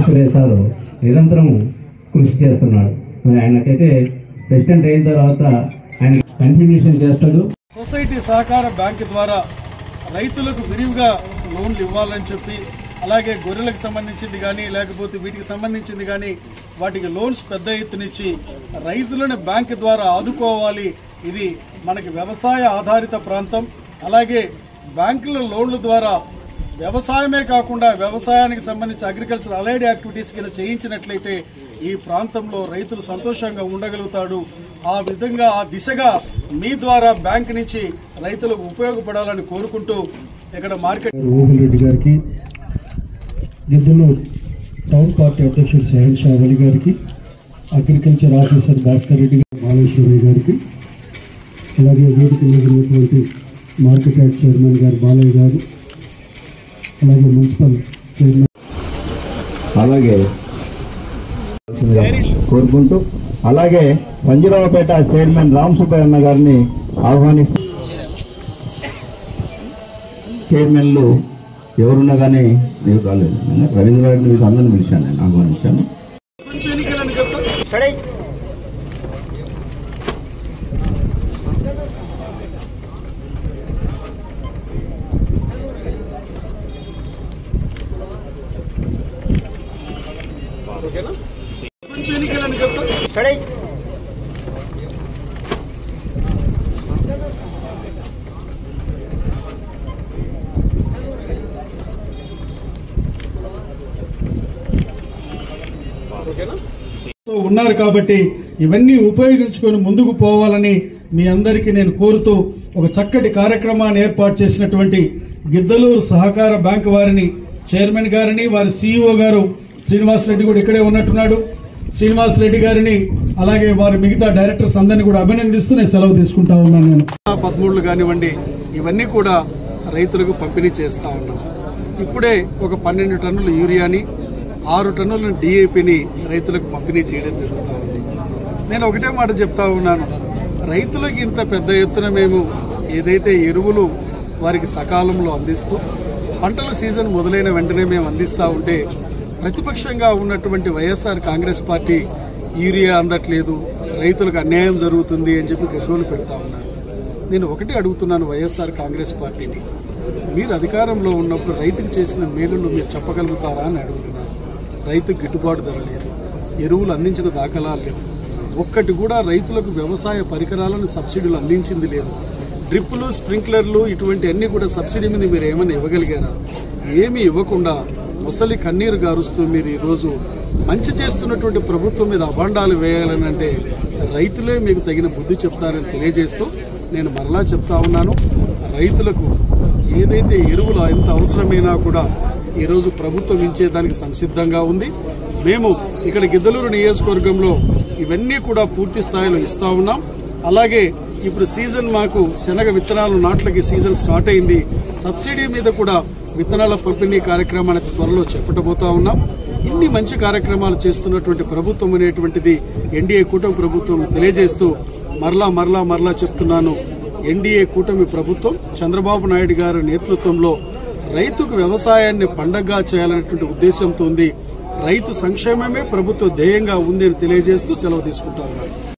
సురేశాలు నిరంతరం కృషి చేస్తున్నాడు. మరి ఆయనకైతే ప్రెసిడెంట్ అయిన తర్వాత ఆయన కంటిన్యూషన్ చేస్తాడు. సొసైటీ సహకార బ్యాంకు ద్వారా రైతులకు విరివిగా లోన్లు ఇవ్వాలని చెప్పి, అలాగే గొర్రెలకు సంబంధించింది కానీ లేకపోతే వీటికి సంబంధించింది కానీ వాటికి లోన్స్ పెద్ద ఎత్తునిచ్చి రైతులను బ్యాంకు ద్వారా ఆదుకోవాలి. ఇది మనకి వ్యవసాయ ఆధారిత ప్రాంతం. అలాగే బ్యాంకుల లోన్ల ద్వారా వ్యవసాయమే కాకుండా వ్యవసాయానికి సంబంధించి అగ్రికల్చర్ అలైడ్ యాక్టివిటీస్ కింద చేయించినట్లయితే ఈ ప్రాంతంలో రైతులు సంతోషంగా ఉండగలుగుతాడు. ఆ విధంగా ఆ దిశగా మీ ద్వారా బ్యాంక్ నుంచి రైతులకు ఉపయోగపడాలని కోరుకుంటూ ఇక్కడ మార్కెట్ రెడ్డి గారికి, గిద్దలూరు టౌన్ పార్టీ అధ్యక్షుడు సహన్ షా అలీ గారికి, అగ్రికల్చర్ ఆఫీసర్ భాస్కర్ రెడ్డి మాలేశ్వరయ్య గారికి, అలాగే వేదిక మీద ఉన్నటువంటి మార్కెట్ యార్డ్ చైర్మన్ గారు బాలయ్య గారు, అలాగే మున్సిపల్ చైర్మన్ అలాగే కోరుకుంటూ అలాగే పంజరావుపేట చైర్మన్ రామ్ సుబ్బయ్య అన్న గారిని ఆహ్వానిస్తూ చైర్మన్లు ఎవరున్నా కానీ నేను రాలేదు. రవీంద్ర గారిని మీకు అందరిని పిలిచాను, నేను ఆహ్వానించాను. ఉన్నారు కాబట్టి ఇవన్నీ ఉపయోగించుకొని ముందుకు పోవాలని మీ అందరికీ నేను కోరుతూ ఒక చక్కటి కార్యక్రమాన్ని ఏర్పాటు చేసినటువంటి గిద్దలూరు సహకార బ్యాంకు వారిని, చైర్మన్ గారిని, వారి సీఈఓ గారు శ్రీనివాసరెడ్డి కూడా ఇక్కడే ఉన్నట్టున్నాడు, శ్రీనివాసరెడ్డి గారిని అలాగే వారి మిగతా డైరెక్టర్స్ అందరినీ కూడా అభినందిస్తూ నేను సెలవు తీసుకుంటా ఉన్నాను. నేను 13 కానివ్వండి ఇవన్నీ కూడా రైతులకు పంపిణీ చేస్తా ఉన్నాం. ఇప్పుడే ఒక 12 టన్నుల యూరియాని, 6 టన్నుల డిఏపిని రైతులకు పంపిణీ చేయడం జరుగుతూ ఉంది. నేను ఒకటే మాట చెప్తా ఉన్నాను, రైతులకు ఇంత పెద్ద ఎత్తున మేము ఏదైతే ఎరువులు వారికి సకాలంలో అందిస్తూ పంటల సీజన్ మొదలైన వెంటనే మేము అందిస్తా ఉంటే ప్రతిపక్షంగా ఉన్నటువంటి వైఎస్ఆర్ కాంగ్రెస్ పార్టీ యూరియా అందట్లేదు, రైతులకు అన్యాయం జరుగుతుంది అని చెప్పి గగ్గోలు పెడతా ఉన్నారు. నేను ఒకటే అడుగుతున్నాను వైఎస్ఆర్ కాంగ్రెస్ పార్టీని, మీరు అధికారంలో ఉన్నప్పుడు రైతుకు చేసిన మేలును మీరు చెప్పగలుగుతారా అని అడుగుతున్నాను. రైతుకు గిట్టుబాటు ధర లేదు, ఎరువులు అందించిన దాఖలాలు లేవు, ఒక్కటి కూడా రైతులకు వ్యవసాయ పరికరాలను సబ్సిడీలు అందించింది లేదు. డ్రిప్పులు, స్ప్రింక్లర్లు ఇటువంటి అన్ని కూడా సబ్సిడీ మీద మీరు ఏమైనా ఇవ్వగలిగారా? ఏమీ ఇవ్వకుండా ముసలి కన్నీరు గారుస్తూ మీరు ఈరోజు మంచి చేస్తున్నటువంటి ప్రభుత్వం మీద అభాండాలు వేయాలని అంటే రైతులే మీకు తగిన బుద్ధి చెప్తారని తెలియజేస్తూ నేను మరలా చెప్తా ఉన్నాను, రైతులకు ఏదైతే ఎరువులు ఎంత అవసరమైనా కూడా ఈరోజు ప్రభుత్వం ఇచ్చేదానికి సంసిద్ధంగా ఉంది. మేము ఇక్కడ గిద్దలూరు నియోజకవర్గంలో ఇవన్నీ కూడా పూర్తి స్థాయిలో ఇస్తా ఉన్నాం. అలాగే ఇప్పుడు సీజన్ మాకు శనగ విత్తనాలు నాట్లకి సీజన్ స్టార్ట్ అయింది. సబ్సిడీ మీద కూడా విత్తనాల పంపిణీ కార్యక్రమాన్ని త్వరలో చేపట్టబోతా ఉన్నాం. ఇన్ని మంచి కార్యక్రమాలు చేస్తున్నటువంటి ప్రభుత్వం అనేటువంటిది ఎన్డీఏ కూటమి ప్రభుత్వం తెలియజేస్తూ మరలా చెప్తున్నాను, ఎన్డీఏ కూటమి ప్రభుత్వం చంద్రబాబు నాయుడు గారి నేతృత్వంలో రైతుకు వ్యవసాయాన్ని పండగగా చేయాలనేటువంటి ఉద్దేశంతో ఉంది. రైతు సంక్షేమమే ప్రభుత్వ ధ్యేయంగా ఉంది అని తెలియజేస్తూ సెలవు తీసుకుంటా ఉన్నాను.